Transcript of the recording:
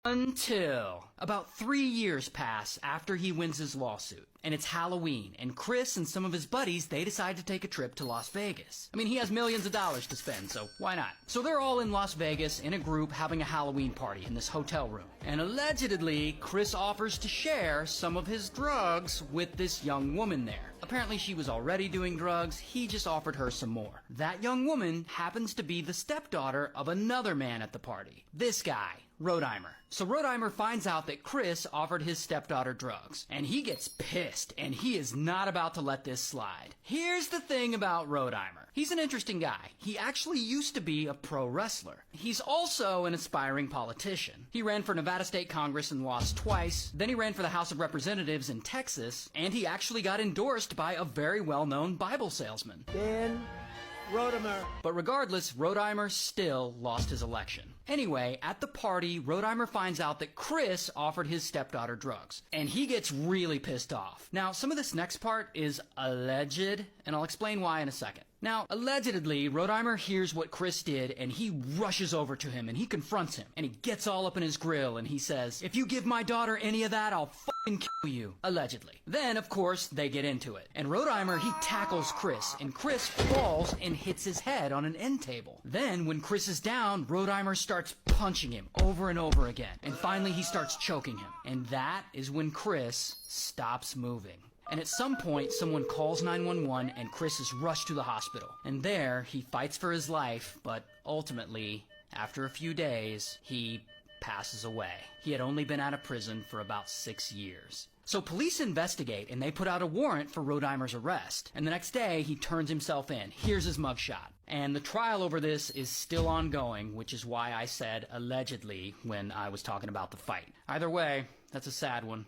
Until about 3 years pass after he wins his lawsuit. And it's Halloween, and Chris and some of his buddies, they decide to take a trip to Las Vegas. I mean, he has millions of dollars to spend, so why not? So they're all in Las Vegas in a group having a Halloween party in this hotel room. And allegedly, Chris offers to share some of his drugs with this young woman there. Apparently she was already doing drugs, he just offered her some more. That young woman happens to be the stepdaughter of another man at the party. This guy, Rodheimer. So Rodheimer finds out that Chris offered his stepdaughter drugs, and he gets pissed, and he is not about to let this slide. Here's the thing about Rodheimer. He's an interesting guy. He actually used to be a pro wrestler. He's also an aspiring politician. He ran for Nevada State Congress and lost twice. Then he ran for the House of Representatives in Texas, and he actually got endorsed by a very well-known Bible salesman. Dan Rodheimer. But regardless, Rodheimer still lost his election. Anyway, at the party, Rodheimer finds out that Chris offered his stepdaughter drugs, and he gets really pissed off. Now, some of this next part is alleged, and I'll explain why in a second. Now, allegedly, Rodheimer hears what Chris did, and he rushes over to him, and he confronts him, and he gets all up in his grill, and he says, "If you give my daughter any of that, I'll f***ing kill you," allegedly. Then, of course, they get into it, and Rodheimer, he tackles Chris, and Chris falls and hits his head on an end table. Then, when Chris is down, Rodheimer starts punching him over and over again, and finally he starts choking him, and that is when Chris stops moving. And at some point, someone calls 911 and Chris is rushed to the hospital. And there, he fights for his life, but ultimately, after a few days, he passes away. He had only been out of prison for about 6 years. So police investigate and they put out a warrant for Rodheimer's arrest. And the next day, he turns himself in. Here's his mugshot. And the trial over this is still ongoing, which is why I said allegedly when I was talking about the fight. Either way, that's a sad one.